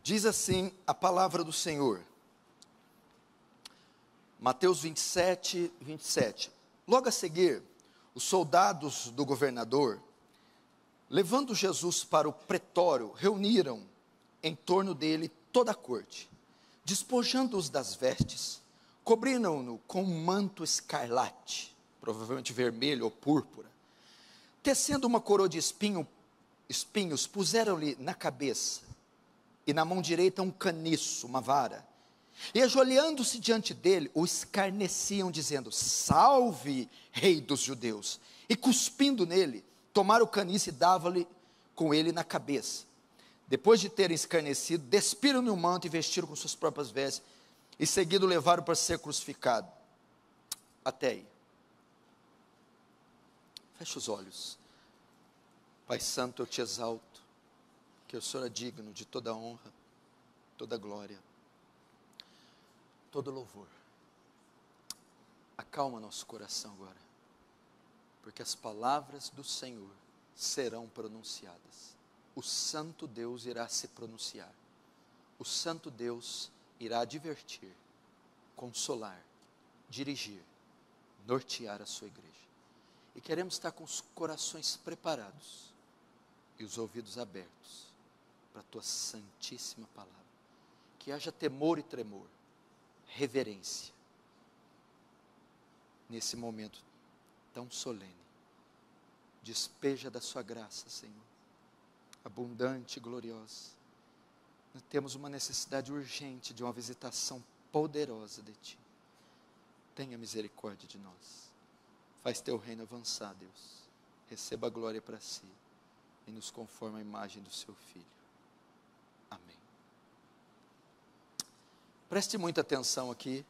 Diz assim a palavra do Senhor, Mateus 27, 27. Logo a seguir, os soldados do governador, levando Jesus para o pretório, reuniram em torno dele toda a corte, despojando-os das vestes, cobriram-no com um manto escarlate, provavelmente vermelho ou púrpura, tecendo uma coroa de espinhos, puseram-lhe na cabeça, e na mão direita um caniço, uma vara, e ajoelhando-se diante dele, o escarneciam, dizendo: salve, rei dos judeus, e cuspindo nele, tomaram o caniço e davam-lhe com ele na cabeça. Depois de terem escarnecido, despiram-lhe o manto e vestiram com suas próprias vestes, e seguido levaram para ser crucificado. Até aí. Feche os olhos. Pai Santo, eu te exalto, que o Senhor é digno de toda honra, toda glória, todo louvor. Acalma nosso coração agora, porque as palavras do Senhor serão pronunciadas. O Santo Deus irá se pronunciar. O Santo Deus irá advertir, consolar, dirigir, nortear a sua igreja. E queremos estar com os corações preparados e os ouvidos abertos para a tua santíssima palavra. Que haja temor e tremor, reverência, nesse momento tão solene. Despeja da sua graça, Senhor, abundante e gloriosa. Nós temos uma necessidade urgente de uma visitação poderosa de Ti. Tenha misericórdia de nós. Faz Teu reino avançar, Deus. Receba a glória para Si e nos conforma à imagem do Seu Filho. Amém. Preste muita atenção aqui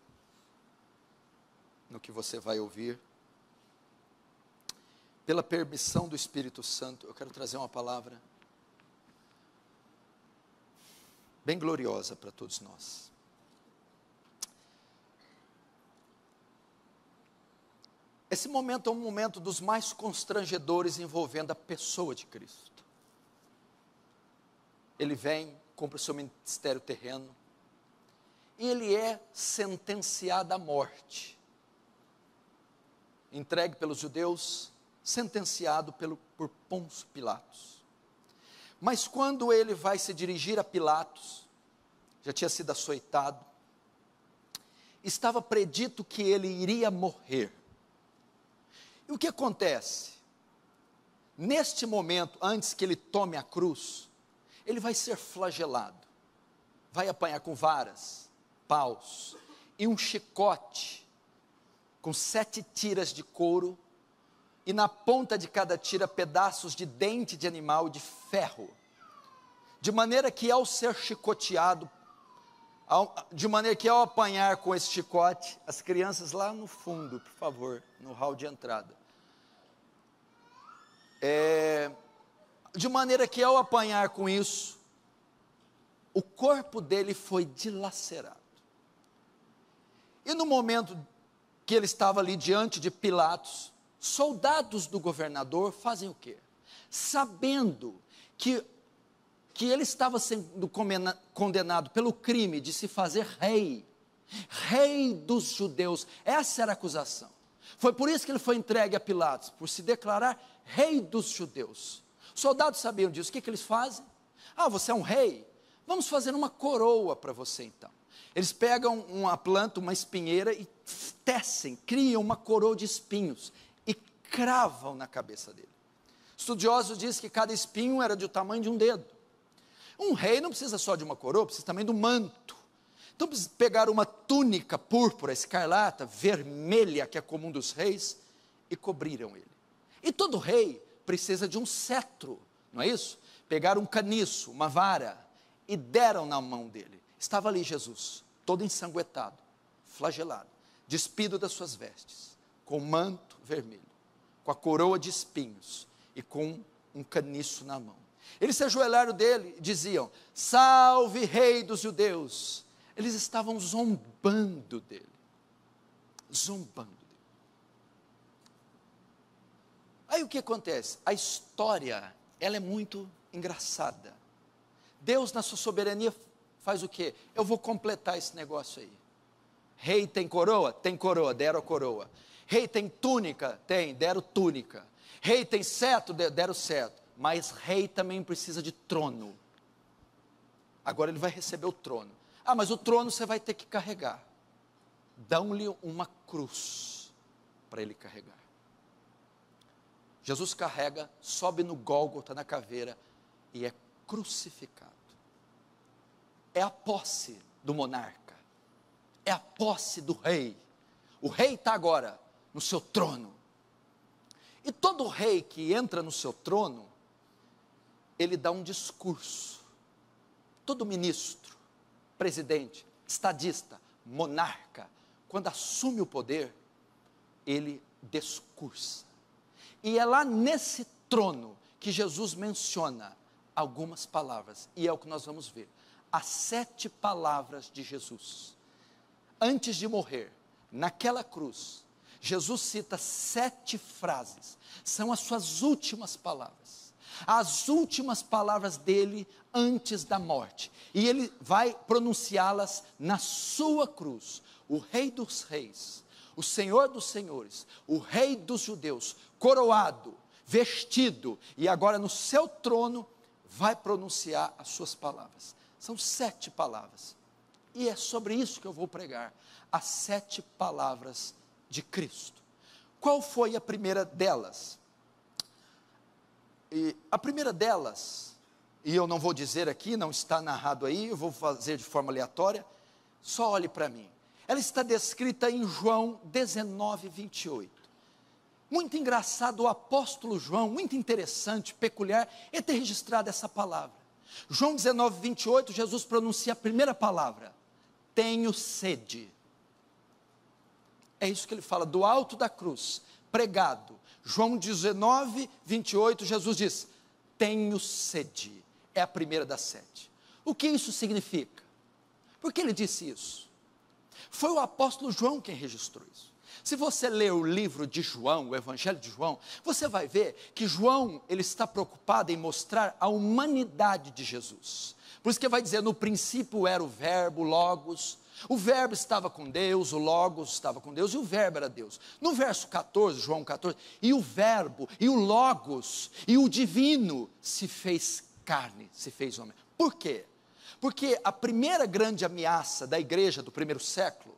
no que você vai ouvir. Pela permissão do Espírito Santo, eu quero trazer uma palavra bem gloriosa para todos nós. Esse momento é um momento dos mais constrangedores envolvendo a pessoa de Cristo. Ele vem, cumpre o seu ministério terreno, e ele é sentenciado à morte. Entregue pelos judeus, sentenciado por Pôncio Pilatos. Mas quando ele vai se dirigir a Pilatos, já tinha sido açoitado, estava predito que ele iria morrer. E o que acontece? Neste momento, antes que ele tome a cruz, ele vai ser flagelado, vai apanhar com varas, paus, e um chicote, com 7 tiras de couro, e na ponta de cada tira pedaços de dente de animal de ferro, de maneira que ao ser chicoteado, de maneira que ao apanhar com esse chicote, as crianças lá no fundo, por favor, no hall de entrada, de maneira que ao apanhar com isso, o corpo dele foi dilacerado. E no momento que ele estava ali diante de Pilatos, soldados do governador fazem o quê? Sabendo que ele estava sendo condenado pelo crime de se fazer rei dos judeus, essa era a acusação. Foi por isso que ele foi entregue a Pilatos, por se declarar rei dos judeus. Os soldados sabiam disso. O que eles fazem? Você é um rei? Vamos fazer uma coroa para você então. Eles pegam uma planta, uma espinheira e tecem, criam uma coroa de espinhos e cravam na cabeça dele. Estudiosos dizem que cada espinho era do tamanho de um dedo. Um rei não precisa só de uma coroa, precisa também do manto. Então pegaram uma túnica púrpura, escarlata, vermelha, que é comum dos reis, e cobriram ele. E todo rei precisa de um cetro, não é isso? Pegaram um caniço, uma vara, e deram na mão dele. Estava ali Jesus, todo ensanguentado, flagelado, despido das suas vestes, com o manto vermelho, com a coroa de espinhos e com um caniço na mão. Eles se ajoelharam dele e diziam: salve, rei dos judeus. Eles estavam zombando dele, zombando dele. Aí o que acontece? A história, ela é muito engraçada. Deus, na sua soberania, faz o quê? Eu vou completar esse negócio aí. Rei tem coroa? Tem coroa, deram coroa. Rei tem túnica? Tem, deram túnica. Rei tem cetro? Deram cetro. Mas rei também precisa de trono. Agora ele vai receber o trono. Ah, mas o trono você vai ter que carregar. Dão-lhe uma cruz para ele carregar. Jesus carrega, sobe no Gólgota, na caveira, e é crucificado. É a posse do monarca. É a posse do rei. O rei está agora no seu trono. E todo rei que entra no seu trono, ele dá um discurso. Todo ministro, presidente, estadista, monarca, quando assume o poder, ele discursa. E é lá nesse trono que Jesus menciona algumas palavras, e é o que nós vamos ver. As 7 palavras de Jesus. Antes de morrer, naquela cruz, Jesus cita 7 frases, são as suas últimas palavras, as últimas palavras dele antes da morte, e ele vai pronunciá-las na sua cruz. O Rei dos Reis, o Senhor dos Senhores, o Rei dos Judeus, coroado, vestido, e agora no seu trono, vai pronunciar as suas palavras. São 7 palavras, e é sobre isso que eu vou pregar, as 7 palavras de Cristo. Qual foi a primeira delas? A primeira delas, e eu não vou dizer aqui, não está narrado aí, eu vou fazer de forma aleatória, só olhe para mim. Ela está descrita em João 19, 28. Muito engraçado, o apóstolo João, muito interessante, peculiar, é ter registrado essa palavra. João 19, 28, Jesus pronuncia a primeira palavra, tenho sede. É isso que ele fala, do alto da cruz, pregado. João 19, 28, Jesus diz, tenho sede. É a primeira das 7. O que isso significa? Por que ele disse isso? Foi o apóstolo João quem registrou isso. Se você ler o livro de João, o Evangelho de João, você vai ver que João, ele está preocupado em mostrar a humanidade de Jesus. Por isso que ele vai dizer, no princípio era o verbo, logos, o verbo estava com Deus, o logos estava com Deus, e o verbo era Deus. No verso 14, João 14, e o verbo, e o logos, e o divino, se fez carne, se fez homem. Por quê? Porque a primeira grande ameaça da igreja do primeiro século,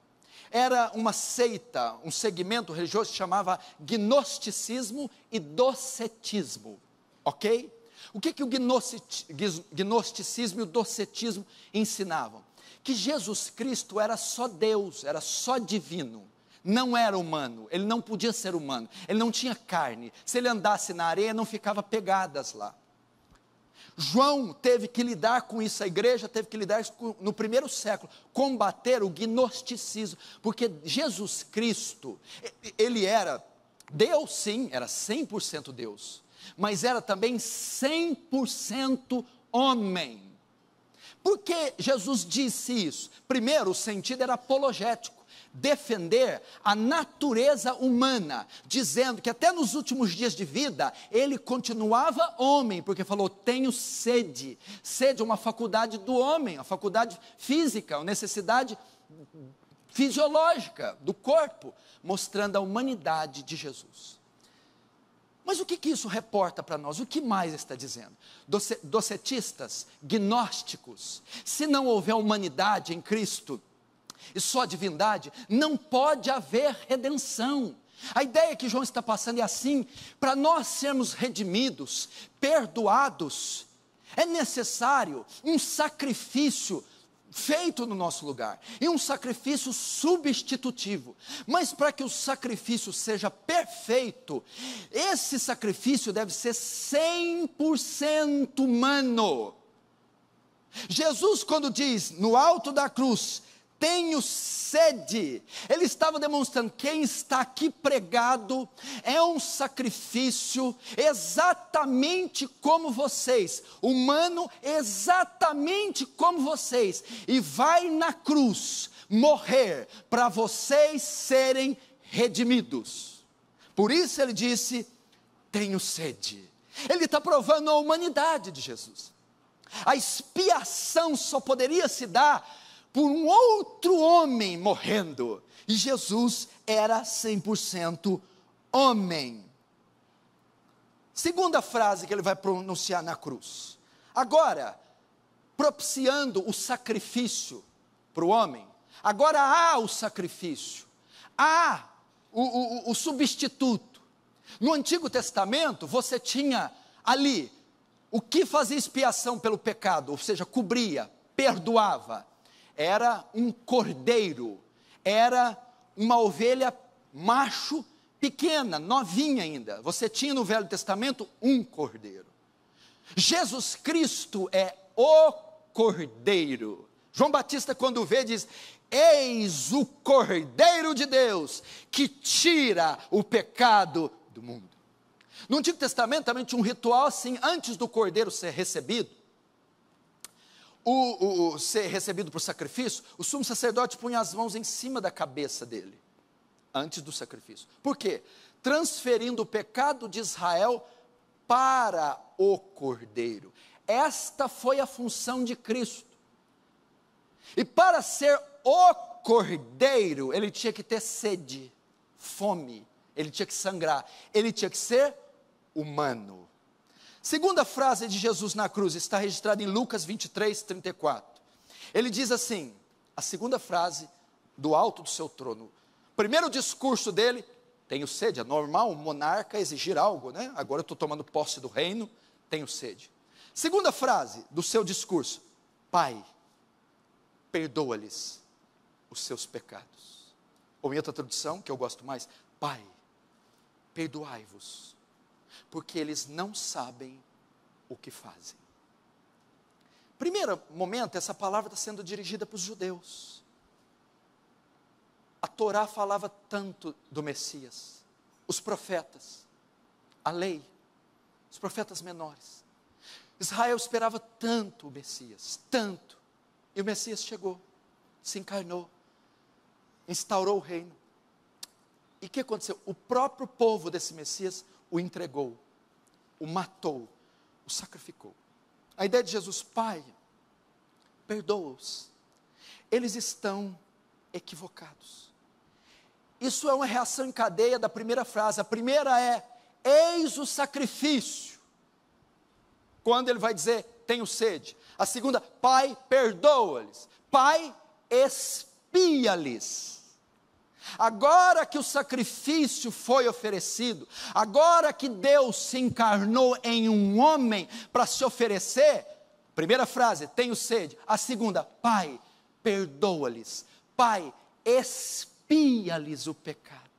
era uma seita, um segmento religioso que se chamava gnosticismo e docetismo, ok? O que o gnosticismo e o docetismo ensinavam? Que Jesus Cristo era só Deus, era só divino, não era humano, ele não podia ser humano, ele não tinha carne, se ele andasse na areia não ficava pegadas lá. João teve que lidar com isso, a igreja teve que lidar com, no primeiro século, combater o gnosticismo, porque Jesus Cristo, ele era Deus sim, era 100% Deus, mas era também 100% homem. Por que Jesus disse isso? Primeiro, o sentido era apologético, defender a natureza humana, dizendo que até nos últimos dias de vida, ele continuava homem, porque falou, tenho sede. Sede é uma faculdade do homem, a faculdade física, a necessidade fisiológica do corpo, mostrando a humanidade de Jesus. Mas o que isso reporta para nós? O que mais está dizendo? Docetistas, gnósticos, se não houver humanidade em Cristo, e só divindade, não pode haver redenção. A ideia que João está passando é assim, para nós sermos redimidos, perdoados, é necessário um sacrifício feito no nosso lugar, e um sacrifício substitutivo, mas para que o sacrifício seja perfeito, esse sacrifício deve ser 100% humano. Jesus quando diz, no alto da cruz, tenho sede, ele estava demonstrando, quem está aqui pregado, é um sacrifício exatamente como vocês, humano exatamente como vocês, e vai na cruz, morrer, para vocês serem redimidos, por isso ele disse, tenho sede, ele está provando a humanidade de Jesus. A expiação só poderia se dar por um outro homem morrendo. E Jesus era 100% homem. Segunda frase que ele vai pronunciar na cruz. Agora, propiciando o sacrifício para o homem. Agora há o sacrifício. Há o substituto. No Antigo Testamento, você tinha ali o que fazia expiação pelo pecado, ou seja, cobria, perdoava. Era um cordeiro, era uma ovelha macho pequena, novinha ainda. Você tinha no Velho Testamento um cordeiro. Jesus Cristo é o cordeiro. João Batista, quando vê, diz: eis o Cordeiro de Deus, que tira o pecado do mundo. No Antigo Testamento também tinha um ritual assim, antes do cordeiro ser recebido, ser recebido por sacrifício, o sumo sacerdote punha as mãos em cima da cabeça dele, antes do sacrifício. Por quê? Transferindo o pecado de Israel para o cordeiro. Esta foi a função de Cristo. E para ser o cordeiro, ele tinha que ter sede, fome, ele tinha que sangrar, ele tinha que ser humano. Segunda frase de Jesus na cruz está registrada em Lucas 23, 34. Ele diz assim, a segunda frase do alto do seu trono. Primeiro discurso dele: tenho sede. É normal um monarca exigir algo, né? Agora eu estou tomando posse do reino, tenho sede. Segunda frase do seu discurso: Pai, perdoa-lhes os seus pecados. Ou em outra tradução, que eu gosto mais: Pai, perdoai-vos, porque eles não sabem o que fazem. Primeiro momento, essa palavra está sendo dirigida para os judeus. A Torá falava tanto do Messias, os profetas, a lei, os profetas menores. Israel esperava tanto o Messias, tanto. E o Messias chegou, se encarnou, instaurou o reino. E o que aconteceu? O próprio povo desse Messias o entregou, o matou, o sacrificou. A ideia de Jesus: Pai, perdoa-os, eles estão equivocados. Isso é uma reação em cadeia da primeira frase. A primeira é: eis o sacrifício. Quando ele vai dizer: tenho sede. A segunda: Pai, perdoa-lhes. Pai, expia-lhes. Agora que o sacrifício foi oferecido, agora que Deus se encarnou em um homem para se oferecer, primeira frase: tenho sede. A segunda: Pai, perdoa-lhes. Pai, expia-lhes o pecado.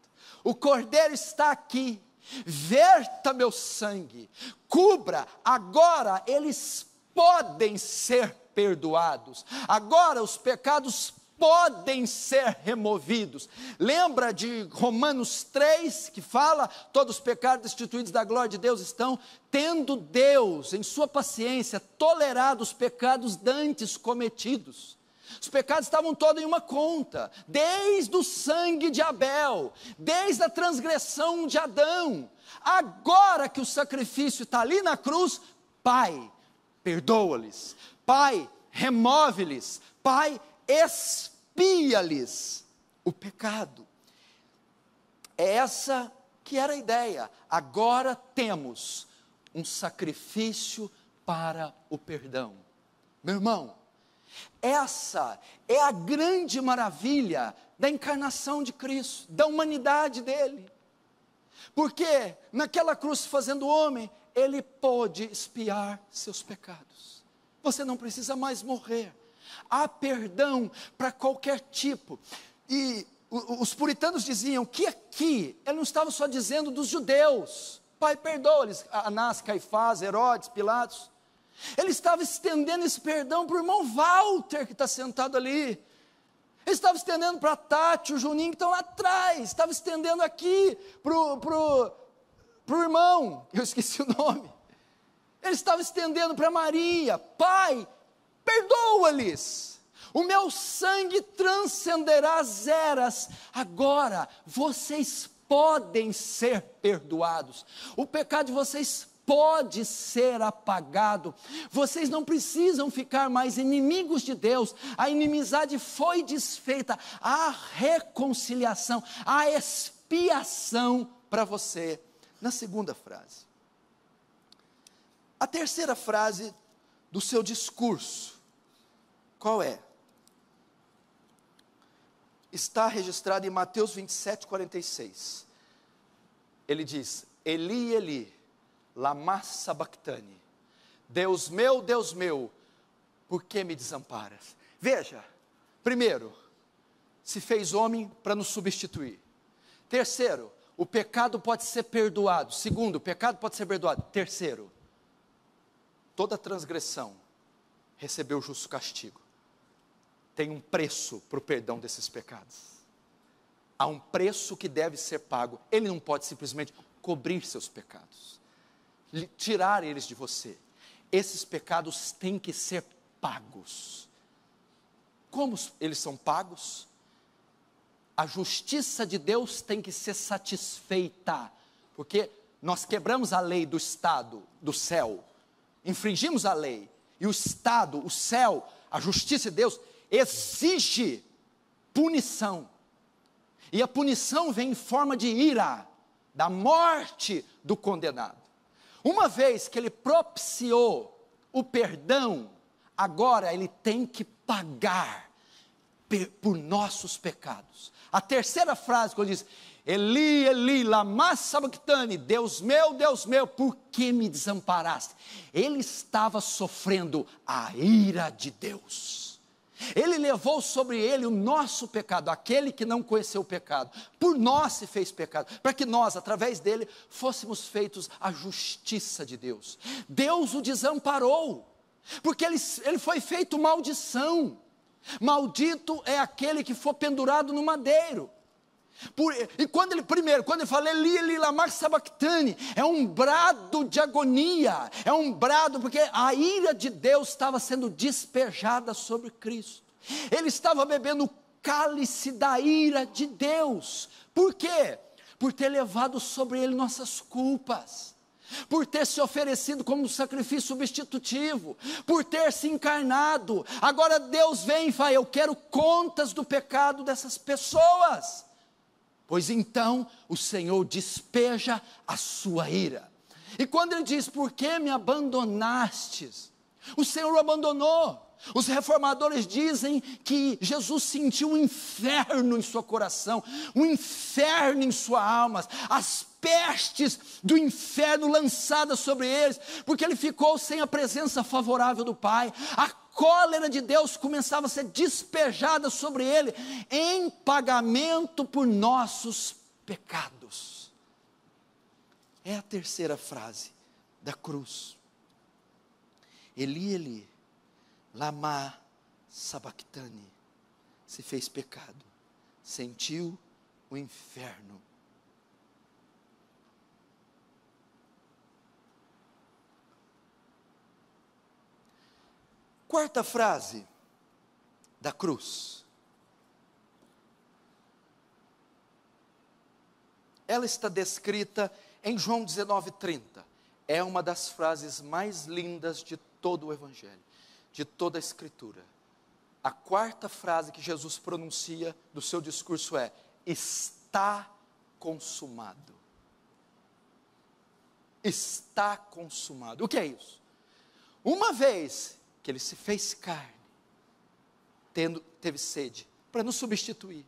O cordeiro está aqui, verta meu sangue, cubra. Agora eles podem ser perdoados, agora os pecados podem ser removidos. Lembra de Romanos 3, que fala: todos os pecados destituídos da glória de Deus estão, tendo Deus, em sua paciência, tolerado os pecados dantes cometidos. Os pecados estavam todos em uma conta, desde o sangue de Abel, desde a transgressão de Adão. Agora que o sacrifício está ali na cruz, Pai, perdoa-lhes. Pai, remove-lhes. Pai, expia-lhes o pecado. Essa que era a ideia. Agora temos um sacrifício para o perdão. Meu irmão, essa é a grande maravilha da encarnação de Cristo, da humanidade dele. Porque naquela cruz, fazendo homem, ele pôde expiar seus pecados. Você não precisa mais morrer. Há perdão para qualquer tipo. E os puritanos diziam que aqui, ele não estava só dizendo dos judeus: Pai, perdoa-lhes, Anás, Caifás, Herodes, Pilatos. Ele estava estendendo esse perdão para o irmão Walter, que está sentado ali. Ele estava estendendo para a Tati, o Juninho, que estão lá atrás. Estava estendendo aqui para o irmão, eu esqueci o nome. Ele estava estendendo para Maria: Pai, perdoa-lhes. O meu sangue transcenderá as eras. Agora vocês podem ser perdoados. O pecado de vocês pode ser apagado. Vocês não precisam ficar mais inimigos de Deus. A inimizade foi desfeita. Há reconciliação, há expiação para você. Na segunda frase. A terceira frase do seu discurso, qual é? Está registrada em Mateus 27, 46. Ele diz: Eli, Eli, lama sabachthani. Deus meu, por que me desamparas? Veja, primeiro, se fez homem para nos substituir. Terceiro, o pecado pode ser perdoado. Segundo, o pecado pode ser perdoado. Terceiro, toda transgressão recebeu o justo castigo. Tem um preço para o perdão desses pecados. Há um preço que deve ser pago. Ele não pode simplesmente cobrir seus pecados, tirar eles de você. Esses pecados têm que ser pagos. Como eles são pagos? A justiça de Deus tem que ser satisfeita, porque nós quebramos a lei do Estado, do céu, infringimos a lei, e o Estado, o céu, a justiça de Deus exige punição, e a punição vem em forma de ira, da morte do condenado. Uma vez que ele propiciou o perdão, agora ele tem que pagar por nossos pecados. A terceira frase, quando diz: Eli, Eli, lama sabachthani, Deus meu, por que me desamparaste? Ele estava sofrendo a ira de Deus. Ele levou sobre ele o nosso pecado, aquele que não conheceu o pecado, por nós se fez pecado, para que nós, através dele, fôssemos feitos a justiça de Deus. Deus o desamparou, porque ele foi feito maldição. Maldito é aquele que for pendurado no madeiro. E quando ele fala Eli, Eli, lama sabachthani, é um brado de agonia, é um brado porque a ira de Deus estava sendo despejada sobre Cristo. Ele estava bebendo o cálice da ira de Deus. Por quê? Por ter levado sobre ele nossas culpas, por ter se oferecido como sacrifício substitutivo, por ter se encarnado. Agora Deus vem e fala: eu quero contas do pecado dessas pessoas. Pois então o Senhor despeja a sua ira. E quando ele diz: por que me abandonastes? O Senhor o abandonou. Os reformadores dizem que Jesus sentiu um inferno em seu coração, um inferno em sua alma, as pestes do inferno lançadas sobre eles, porque ele ficou sem a presença favorável do Pai. A cólera de Deus começava a ser despejada sobre ele, em pagamento por nossos pecados. É a terceira frase da cruz. Eli, Eli, lama sabachthani. Se fez pecado, sentiu o inferno. Quarta frase da cruz. Ela está descrita em João 19:30. É uma das frases mais lindas de todo o Evangelho, de toda a Escritura. A quarta frase que Jesus pronuncia do seu discurso é: está consumado. Está consumado. O que é isso? Uma vez que ele se fez carne, teve sede, para nos substituir.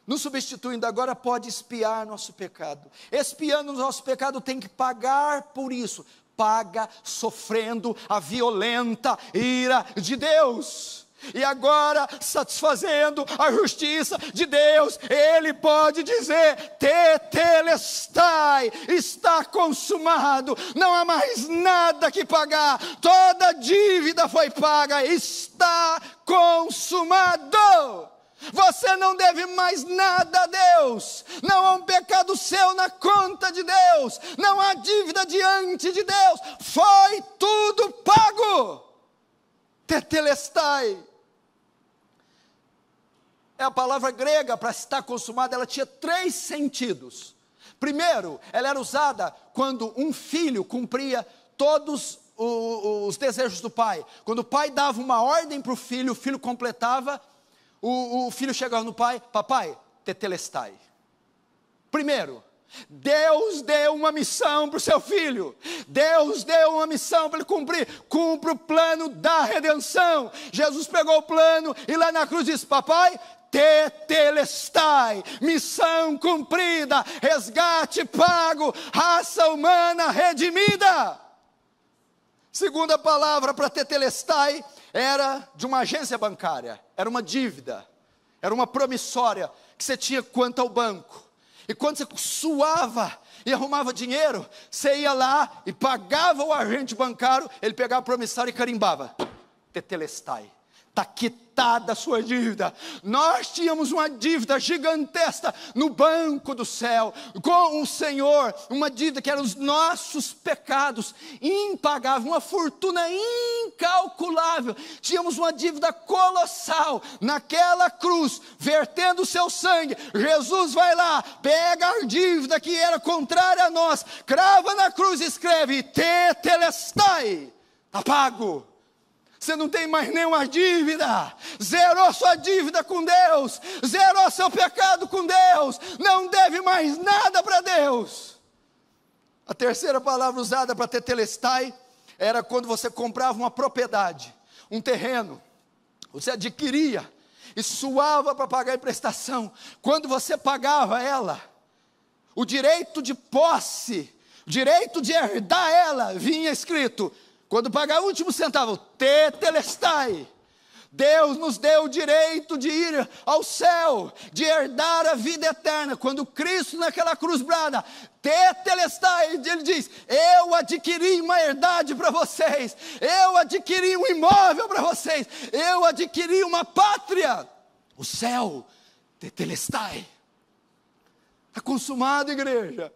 Nos substituindo, agora pode expiar nosso pecado. Expiando o nosso pecado, tem que pagar por isso. Paga sofrendo a violenta ira de Deus. E agora, satisfazendo a justiça de Deus, Ele pode dizer: tetelestai, está consumado, não há mais nada que pagar, toda dívida foi paga, está consumado. Você não deve mais nada a Deus, não há um pecado seu na conta de Deus, não há dívida diante de Deus, foi tudo pago. Tetelestai é a palavra grega para estar consumado. Ela tinha 3 sentidos. Primeiro, ela era usada quando um filho cumpria todos os desejos do pai. Quando o pai dava uma ordem para o filho completava, o filho chegava no pai: papai, tetelestai. Primeiro, Deus deu uma missão para o seu filho. Deus deu uma missão para ele cumprir. Cumpre o plano da redenção. Jesus pegou o plano e lá na cruz disse: papai, tetelestai, missão cumprida, resgate pago, raça humana redimida. Segunda palavra para tetelestai era de uma agência bancária, era uma dívida, era uma promissória que você tinha quanto ao banco. E quando você suava e arrumava dinheiro, você ia lá e pagava o agente bancário, ele pegava a promissória e carimbava: tetelestai, está quitada a sua dívida. Nós tínhamos uma dívida gigantesca no banco do céu, com o Senhor, uma dívida que eram os nossos pecados, impagável, uma fortuna incalculável. Tínhamos uma dívida colossal. Naquela cruz, vertendo o seu sangue, Jesus vai lá, pega a dívida que era contrária a nós, crava na cruz e escreve: tetelestai, está pago. Você não tem mais nenhuma dívida, zerou sua dívida com Deus, zerou seu pecado com Deus, não deve mais nada para Deus. A terceira palavra usada para tetelestai era quando você comprava uma propriedade, um terreno, você adquiria e suava para pagar a prestação. Quando você pagava ela, o direito de posse, o direito de herdar ela, vinha escrito: quando pagar o último centavo, tetelestai. Deus nos deu o direito de ir ao céu, de herdar a vida eterna. Quando Cristo naquela cruz brada: tetelestai, ele diz: eu adquiri uma herdade para vocês, eu adquiri um imóvel para vocês, eu adquiri uma pátria, o céu. Tetelestai. Está consumado, igreja.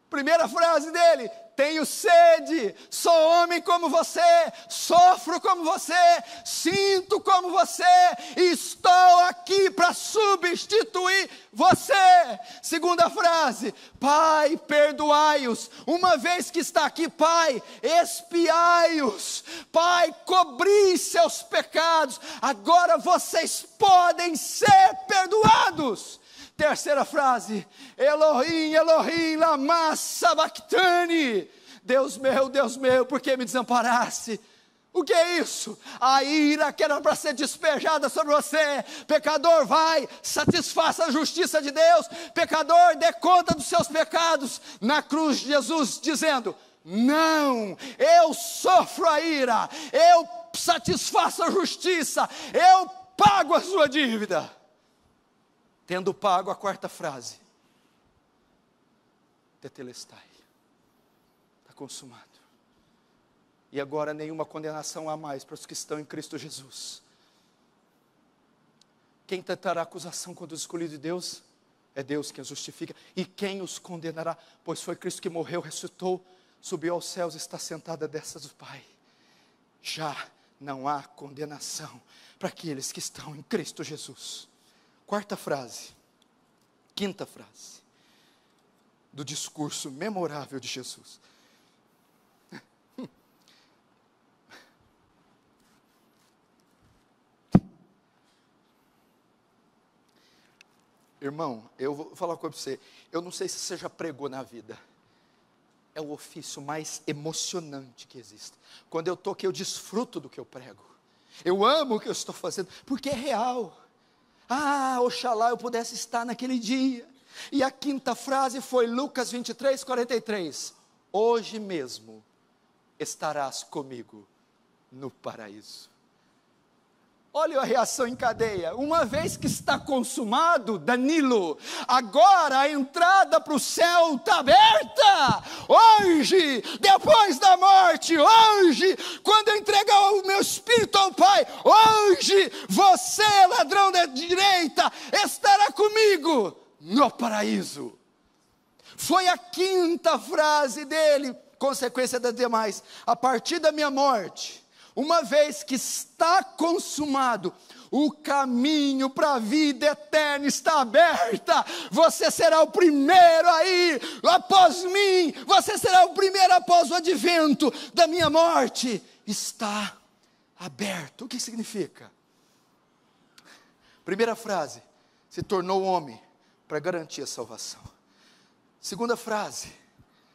Primeira frase dele: tenho sede, sou homem como você, sofro como você, sinto como você, estou aqui para substituir você. Segunda frase: Pai, perdoai-os. Uma vez que está aqui, Pai, expiai-os. Pai, cobri seus pecados, agora vocês podem ser perdoados. Terceira frase: Elohim, Elohim, lama sabachthani. Deus meu, por que me desamparaste? O que é isso? A ira que era para ser despejada sobre você. Pecador, vai, satisfaça a justiça de Deus. Pecador, dê conta dos seus pecados. Na cruz, Jesus dizendo: não, eu sofro a ira, eu satisfaço a justiça, eu pago a sua dívida. Tendo pago, a quarta frase: tetelestai, está consumado. E agora nenhuma condenação há mais para os que estão em Cristo Jesus. Quem tentará acusação contra os escolhidos de Deus? É Deus quem os justifica. E quem os condenará? Pois foi Cristo que morreu, ressuscitou, subiu aos céus e está sentado à destra do Pai. Já não há condenação para aqueles que estão em Cristo Jesus. Quarta frase, quinta frase do discurso memorável de Jesus. Irmão, eu vou falar uma coisa para você. Eu não sei se você já pregou na vida. É o ofício mais emocionante que existe. Quando eu estou aqui, eu desfruto do que eu prego. Eu amo o que eu estou fazendo, porque é real. Ah, oxalá eu pudesse estar naquele dia. E a quinta frase foi Lucas 23, 43. Hoje mesmo estarás comigo no paraíso. Olha a reação em cadeia. Uma vez que está consumado, Danilo, agora a entrada para o céu está aberta. Hoje, depois da morte, hoje, quando eu entregar o meu espírito ao Pai, hoje, você, ladrão da direita, estará comigo no paraíso. Foi a quinta frase dele, consequência das demais. A partir da minha morte, uma vez que está consumado, o caminho para a vida eterna está aberta. Você será o primeiro a ir após mim, você será o primeiro após o advento da minha morte. Está aberto. O que significa? Primeira frase, se tornou homem para garantir a salvação. Segunda frase,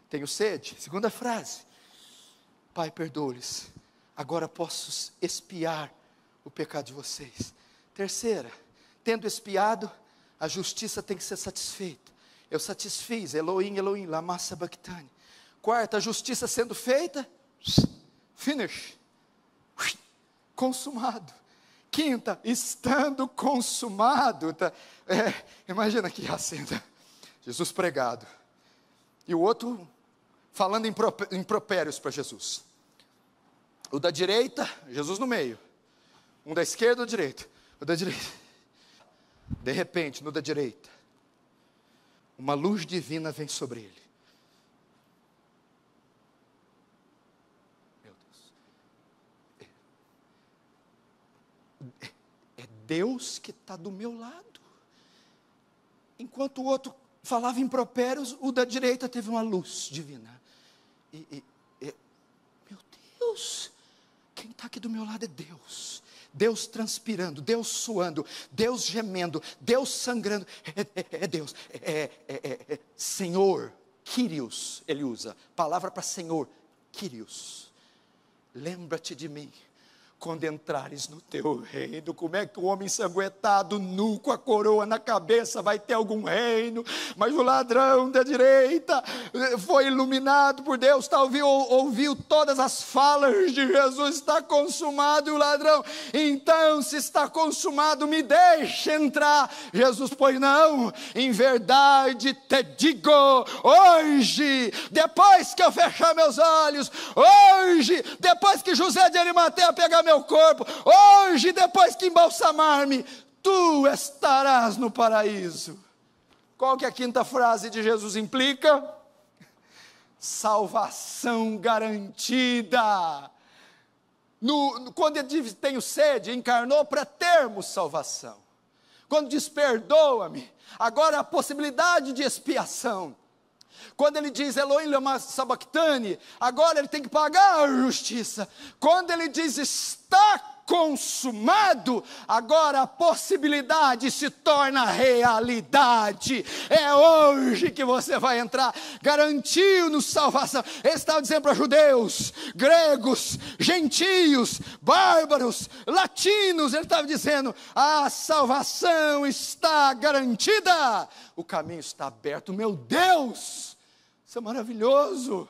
tenho sede. Segunda frase, Pai, perdoa-lhes, agora posso expiar o pecado de vocês. Terceira, tendo expiado, a justiça tem que ser satisfeita. Eu satisfiz, Elohim, Elohim, lama sabachthani. Quarta, a justiça sendo feita, finish, consumado. Quinta, estando consumado, imagina que acenda, Jesus pregado, e o outro falando impropérios para Jesus, o da direita, Jesus no meio, um da esquerda ou direita, o da direita, de repente, no da direita, uma luz divina vem sobre ele, meu Deus, é Deus que está do meu lado, enquanto o outro falava impropérios, o da direita teve uma luz divina, meu Deus, quem está aqui do meu lado é Deus, Deus transpirando, Deus suando, Deus gemendo, Deus sangrando, é Deus, Senhor, Kyrios, ele usa, palavra para Senhor, Kyrios, lembra-te de mim, quando entrares no teu reino. Como é que o homem ensanguentado, nu, com a coroa na cabeça, vai ter algum reino? Mas o ladrão da direita foi iluminado por Deus, ouviu todas as falas de Jesus, está consumado, e o ladrão, então se está consumado, me deixe entrar. Jesus, pois não, em verdade te digo, hoje, depois que eu fechar meus olhos, hoje, depois que José de Arimateia pegar meu corpo, hoje, depois que embalsamar-me, tu estarás no paraíso. Qual que é a quinta frase de Jesus implica? Salvação garantida. Quando ele diz tenho sede, encarnou para termos salvação. Quando diz perdoa-me, agora a possibilidade de expiação. Quando ele diz Elohim lama sabachthani, agora ele tem que pagar a justiça. Quando ele diz está consumado, agora a possibilidade se torna realidade. É hoje que você vai entrar, garantiu-nos salvação. Ele estava dizendo para judeus, gregos, gentios, bárbaros, latinos, ele estava dizendo, a salvação está garantida, o caminho está aberto. Meu Deus, isso é maravilhoso.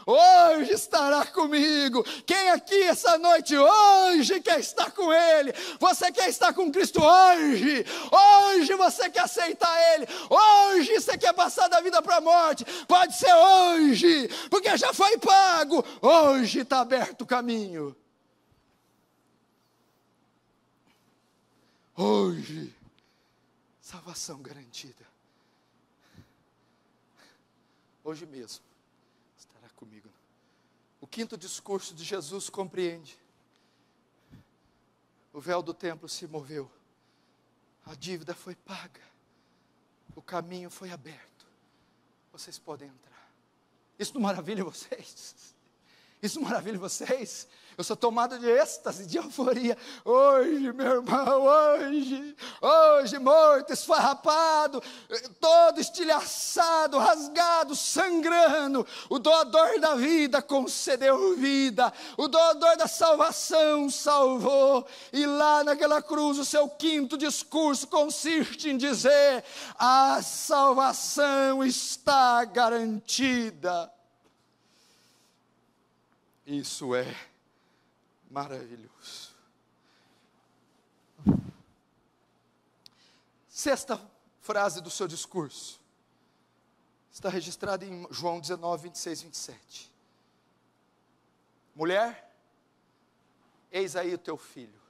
Hoje estará comigo. Quem aqui essa noite hoje quer estar com Ele? Você quer estar com Cristo hoje? Hoje você quer aceitar Ele? Hoje você quer passar da vida para a morte? Pode ser hoje, porque já foi pago. Hoje está aberto o caminho. Hoje, salvação garantida. Hoje mesmo estará comigo. O quinto discurso de Jesus compreende. O véu do templo se moveu. A dívida foi paga. O caminho foi aberto. Vocês podem entrar. Isso não maravilha vocês? Isso não maravilha vocês? Eu sou tomado de êxtase, de euforia. Hoje, meu irmão, hoje morto, esfarrapado, todo estilhaçado, rasgado, sangrando. O doador da vida concedeu vida. O doador da salvação salvou. E lá naquela cruz, o seu quinto discurso consiste em dizer: a salvação está garantida. Isso é maravilhoso. Sexta frase do seu discurso está registrada em João 19, 26, 27. Mulher, eis aí o teu filho.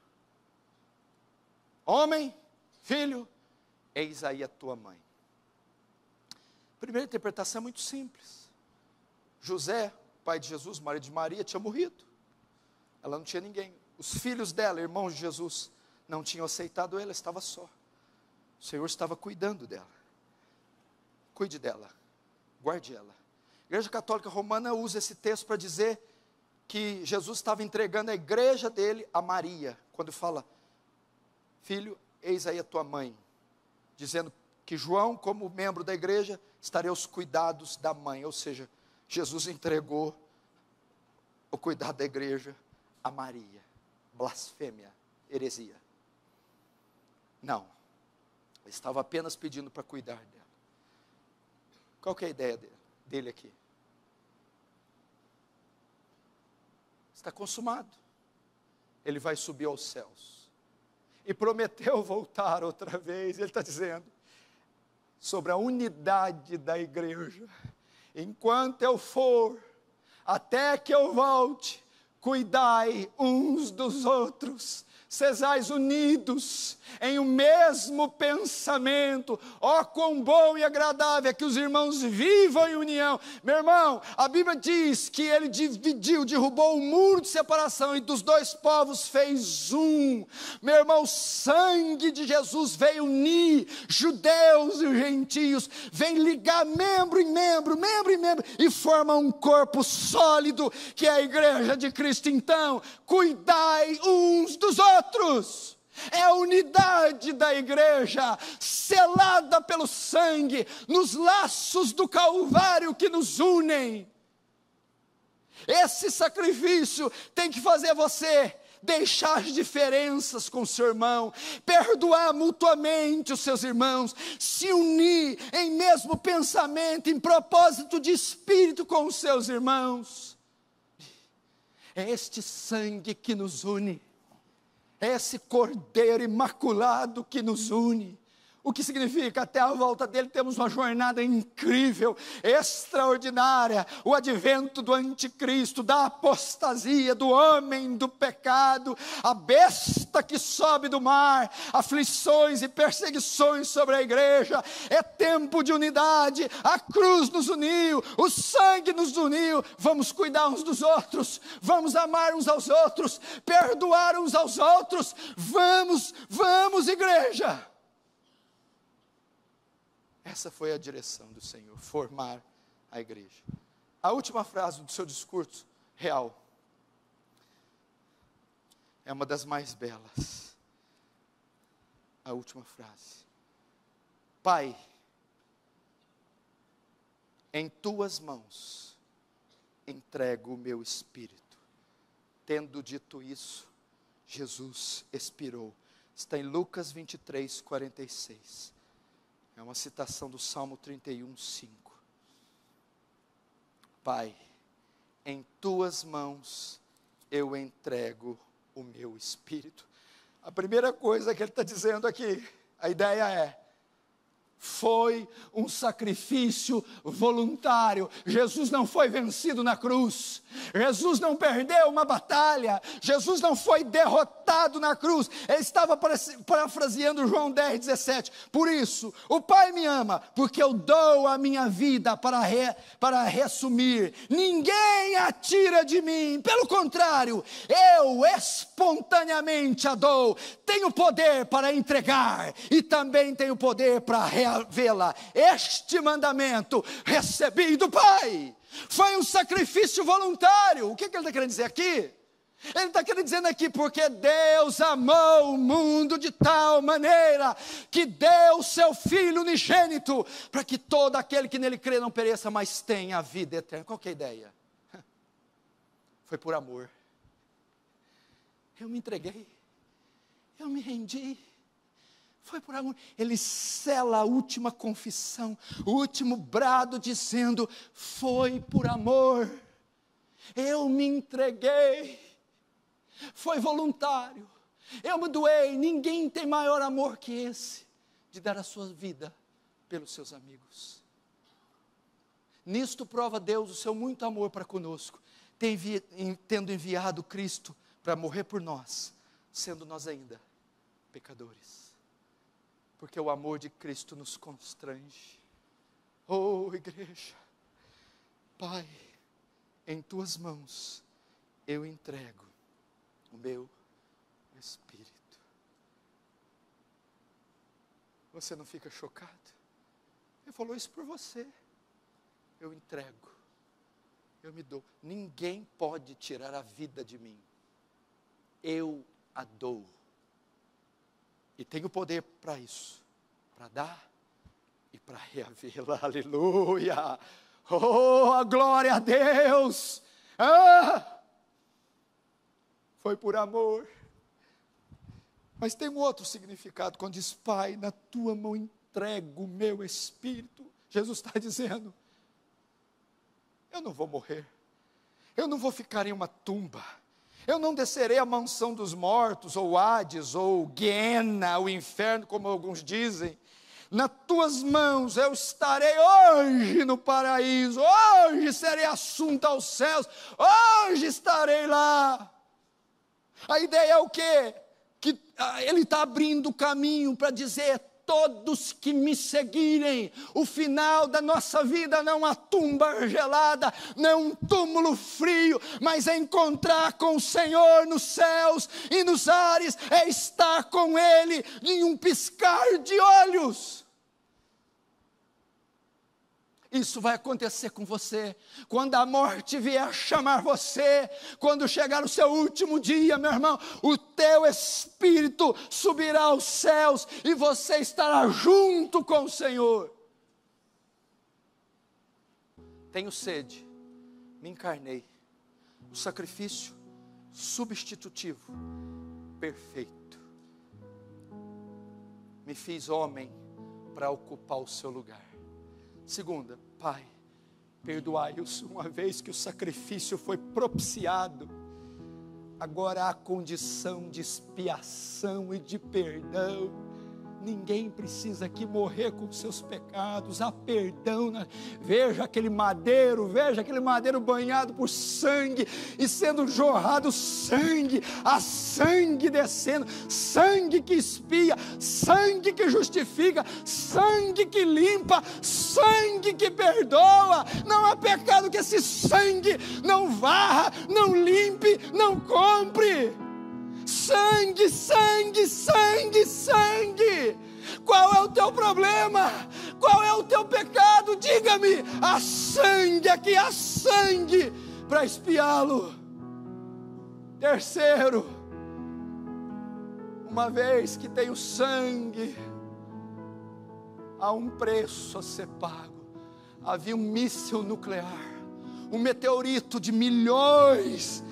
Homem, filho, eis aí a tua mãe. A primeira interpretação é muito simples. José, pai de Jesus, marido de Maria, tinha morrido. Ela não tinha ninguém. Os filhos dela, irmãos de Jesus, não tinham aceitado ela, estava só. O Senhor estava cuidando dela. Cuide dela, guarde ela. A Igreja Católica Romana usa esse texto para dizer que Jesus estava entregando a igreja dele a Maria, quando fala: filho, eis aí a tua mãe, dizendo que João, como membro da igreja, estaria aos cuidados da mãe, ou seja, Jesus entregou o cuidado da igreja a Maria. Blasfêmia, heresia. Não, ele estava apenas pedindo para cuidar dela. Qual que é a ideia dele aqui? Está consumado. Ele vai subir aos céus. E prometeu voltar outra vez. Ele está dizendo sobre a unidade da igreja. Enquanto eu for, até que eu volte, cuidai uns dos outros, sejais unidos em um mesmo pensamento. Ó, quão bom e agradável é que os irmãos vivam em união. Meu irmão, a Bíblia diz que ele derrubou o muro de separação e dos dois povos fez um. Meu irmão, o sangue de Jesus veio unir judeus e gentios, vem ligar membro em membro, membro em membro, e forma um corpo sólido, que é a igreja de Cristo. Então, cuidai uns dos outros. É a unidade da igreja, selada pelo sangue, nos laços do Calvário que nos unem. Esse sacrifício tem que fazer você deixar as diferenças com o seu irmão, perdoar mutuamente os seus irmãos, se unir em mesmo pensamento, em propósito de espírito com os seus irmãos. É este sangue que nos une. É esse cordeiro imaculado que nos une. O que significa? Até a volta dele temos uma jornada incrível, extraordinária. O advento do anticristo, da apostasia, do homem do pecado, a besta que sobe do mar, aflições e perseguições sobre a igreja. É tempo de unidade, a cruz nos uniu, o sangue nos uniu. Vamos cuidar uns dos outros, vamos amar uns aos outros, perdoar uns aos outros. Vamos, igreja. Essa foi a direção do Senhor, formar a igreja. A última frase do seu discurso real é uma das mais belas. A última frase: Pai, em tuas mãos entrego o meu espírito. Tendo dito isso, Jesus expirou. Está em Lucas 23, 46. É uma citação do Salmo 31, 5. Pai, em tuas mãos eu entrego o meu espírito. A primeira coisa que ele está dizendo aqui, a ideia é: foi um sacrifício voluntário. Jesus não foi vencido na cruz. Jesus não perdeu uma batalha. Jesus não foi derrotado na cruz. Ele estava parafraseando João 10, 17. Por isso, o Pai me ama, porque eu dou a minha vida para reassumir. Ninguém a tira de mim. Pelo contrário, eu espontaneamente a dou. Tenho poder para entregar e também tenho poder para reavê-la. Este mandamento recebi do Pai. Foi um sacrifício voluntário. O que ele está querendo dizer aqui? Ele está querendo dizer aqui: porque Deus amou o mundo de tal maneira que deu o seu Filho unigênito, para que todo aquele que nele crê não pereça, mas tenha a vida eterna. Qual que é a ideia? Foi por amor. Eu me entreguei, eu me rendi. Foi por amor. Ele sela a última confissão, o último brado, dizendo: foi por amor. Eu me entreguei. Foi voluntário. Eu me doei. Ninguém tem maior amor que esse, de dar a sua vida pelos seus amigos. Nisto prova Deus o seu muito amor para conosco, tendo enviado Cristo para morrer por nós, sendo nós ainda pecadores. Porque o amor de Cristo nos constrange. Oh, igreja, Pai, em tuas mãos eu entrego o meu espírito. Você não fica chocado? Ele falou isso por você. Eu entrego, eu me dou. Ninguém pode tirar a vida de mim. Eu a dou. E tenho poder para isso, para dar e para reavê-la. Aleluia! Oh, a glória a Deus! Foi por amor. Mas tem um outro significado, quando diz: Pai, na tua mão entrego o meu espírito. Jesus está dizendo: eu não vou morrer, eu não vou ficar em uma tumba, eu não descerei à mansão dos mortos, ou Hades, ou Guiena, o inferno, como alguns dizem. Nas tuas mãos eu estarei hoje no paraíso, hoje serei assunto aos céus, hoje estarei lá. A ideia é o quê? Que ele está abrindo o caminho para dizer: todos que me seguirem, o final da nossa vida não é uma tumba gelada, não é um túmulo frio, mas é encontrar com o Senhor nos céus e nos ares, é estar com Ele em um piscar de olhos. Isso vai acontecer com você, quando a morte vier chamar você, quando chegar o seu último dia, meu irmão, o teu espírito subirá aos céus, e você estará junto com o Senhor. Tenho sede, me encarnei, o sacrifício substitutivo, perfeito, me fiz homem para ocupar o seu lugar. Segunda, Pai, perdoai-os, uma vez que o sacrifício foi propiciado, agora há condição de expiação e de perdão. Ninguém precisa aqui morrer com seus pecados, há perdão. Veja aquele madeiro banhado por sangue, e sendo jorrado sangue, há sangue descendo, sangue que expia, sangue que justifica, sangue que limpa, sangue que perdoa. Não há pecado que esse sangue não varra, não limpe, não compre. Sangue, sangue, sangue, sangue. Qual é o teu problema? Qual é o teu pecado? Diga-me. Há sangue aqui, há sangue para expiá-lo. Terceiro, uma vez que tem o sangue, há um preço a ser pago. Havia um míssil nuclear, um meteorito de milhões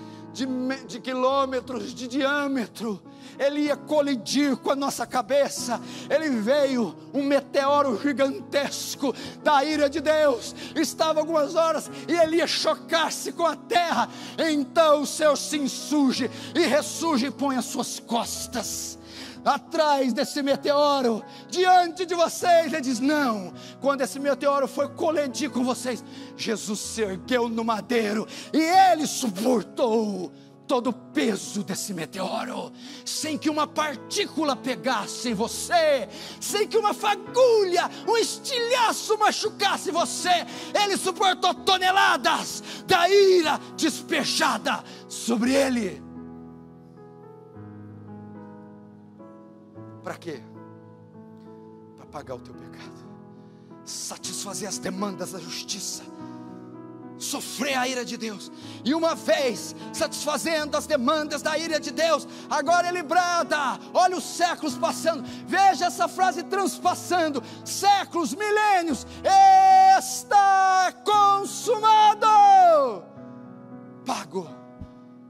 de quilômetros de diâmetro, ele ia colidir com a nossa cabeça. Ele veio, um meteoro gigantesco da ira de Deus, estava algumas horas, e ele ia chocar-se com a terra. Então o céu se insurge e ressurge e põe as suas costas atrás desse meteoro, diante de vocês. Ele diz: não, quando esse meteoro foi colidir com vocês, Jesus se ergueu no madeiro, e Ele suportou todo o peso desse meteoro, sem que uma partícula pegasse em você, sem que uma fagulha, um estilhaço machucasse você. Ele suportou toneladas da ira despejada sobre Ele. Para quê? Para pagar o teu pecado, satisfazer as demandas da justiça, sofrer a ira de Deus. E uma vez satisfazendo as demandas da ira de Deus, agora Ele brada. Olha os séculos passando, veja essa frase transpassando séculos, milênios: está consumado, pago,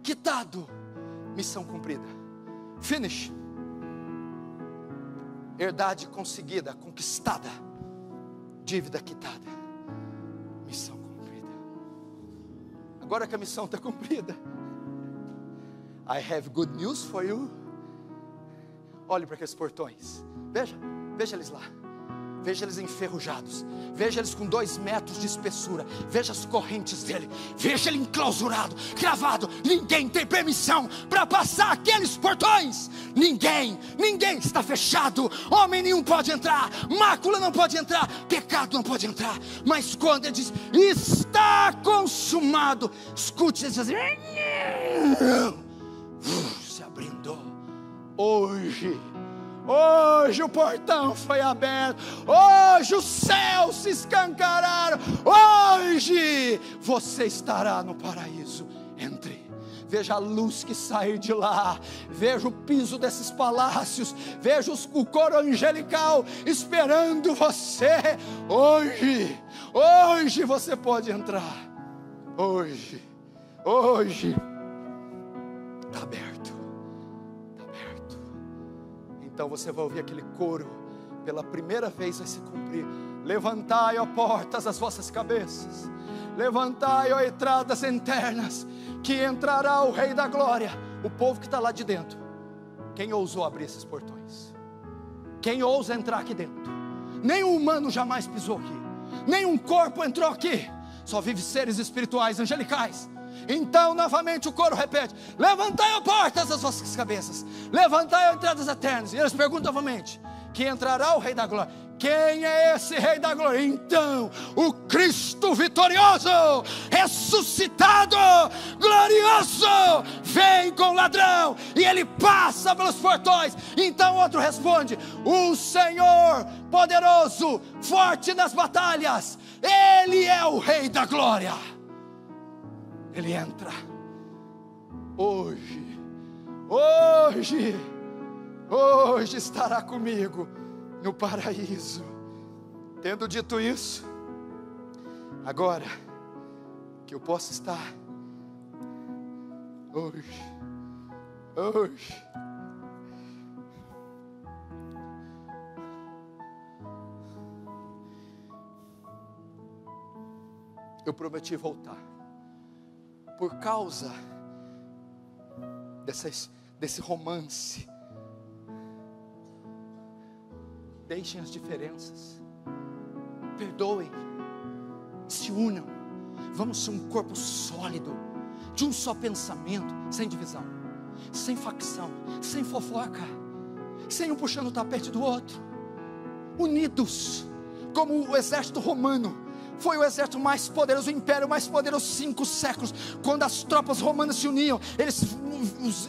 quitado, missão cumprida, finish. Herdade conseguida, conquistada, dívida quitada, missão cumprida. Agora que a missão está cumprida, I have good news for you. Olhe para aqueles portões, veja eles lá, veja eles enferrujados, veja eles com 2 metros de espessura, veja as correntes dele, veja ele enclausurado, cravado. Ninguém tem permissão para passar aqueles portões. Ninguém, está fechado. Homem nenhum pode entrar, mácula não pode entrar, pecado não pode entrar. Mas quando ele diz: está consumado, escute ele dizer: se abrindo. Hoje Hoje o portão foi aberto, hoje os céus se escancararam, hoje você estará no paraíso. Entre, veja a luz que sai de lá, veja o piso desses palácios, veja o coro angelical esperando você. Hoje você pode entrar, hoje está aberto. Então você vai ouvir aquele coro, pela primeira vez vai se cumprir: levantai, ó portas, as vossas cabeças, levantai, ó entradas internas, que entrará o Rei da Glória. O povo que está lá de dentro, quem ousou abrir esses portões? Quem ousa entrar aqui dentro? Nenhum humano jamais pisou aqui, nenhum corpo entrou aqui, só vive seres espirituais, angelicais. Então novamente o coro repete: levantai, ó portas, as vossas cabeças, levantai, ó entradas eternas. E eles perguntam novamente: que entrará o Rei da Glória? Quem é esse Rei da Glória? Então o Cristo vitorioso, ressuscitado, glorioso, vem com o ladrão, e ele passa pelos portões. Então outro responde: o Senhor poderoso, forte nas batalhas, ele é o Rei da Glória. Ele entra hoje estará comigo no paraíso. Tendo dito isso, agora que eu posso estar hoje, eu prometi voltar. Por causa desse romance, deixem as diferenças, perdoem, se unam, vamos ser um corpo sólido, de um só pensamento, sem divisão, sem facção, sem fofoca, sem um puxando o tapete do outro, unidos, como o exército romano. Foi o exército mais poderoso, o império mais poderoso, 5 séculos. Quando as tropas romanas se uniam, eles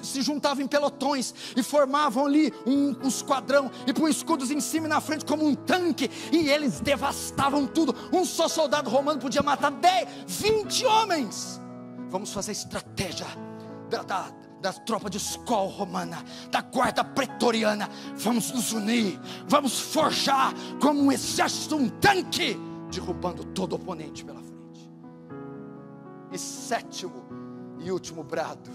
se juntavam em pelotões e formavam ali um esquadrão, e punham escudos em cima e na frente como um tanque, e eles devastavam tudo. Um só soldado romano podia matar 10, 20 homens. Vamos fazer a estratégia da tropa de escola romana, da guarda pretoriana. Vamos nos unir, vamos forjar como um exército, um tanque, derrubando todo oponente pela frente. E sétimo e último brado: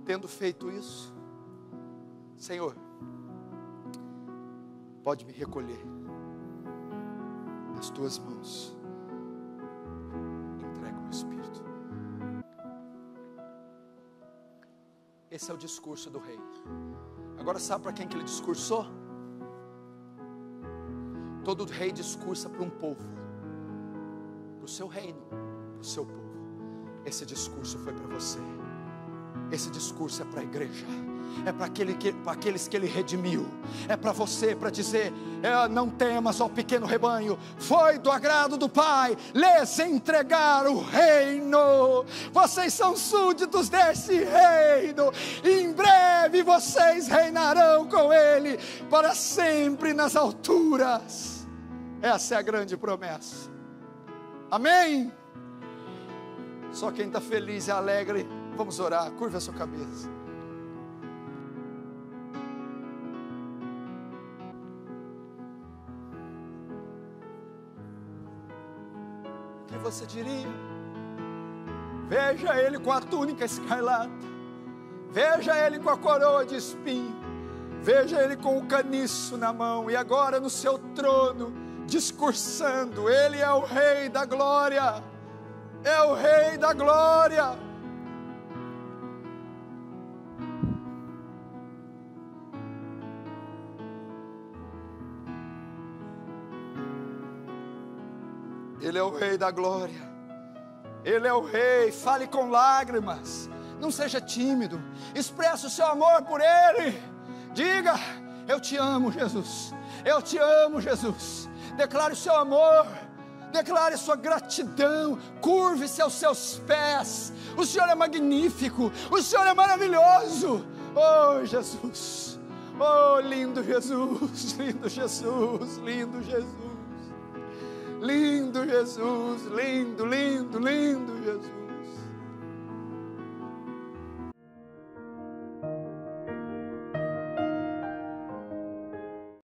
tendo feito isso, Senhor, pode me recolher nas tuas mãos, entrega o meu espírito. Esse é o discurso do rei. Agora sabe para quem que ele discursou? Todo rei discursa para um povo, para o seu reino, para o seu povo. Esse discurso foi para você. Esse discurso é para a igreja, é para aqueles que ele redimiu, é para você, para dizer: não temas, ó pequeno rebanho, foi do agrado do Pai lhes entregar o reino, vocês são súditos desse reino, em breve vocês reinarão com ele para sempre nas alturas. Essa é a grande promessa. Amém? Só quem está feliz e alegre. Vamos orar, curva a sua cabeça. O que você diria? Veja ele com a túnica escarlata, veja ele com a coroa de espinho, veja ele com o caniço na mão, e agora no seu trono, discursando. Ele é o Rei da Glória, é o Rei da Glória. Ele é o Rei da Glória, Ele é o Rei. Fale com lágrimas, não seja tímido, expresse o seu amor por Ele, diga: eu te amo, Jesus, eu te amo, Jesus. Declare o seu amor, declare sua gratidão, curve-se aos seus pés. O Senhor é magnífico, o Senhor é maravilhoso. Oh Jesus, oh lindo Jesus, lindo Jesus, lindo Jesus, lindo Jesus, lindo, lindo, lindo.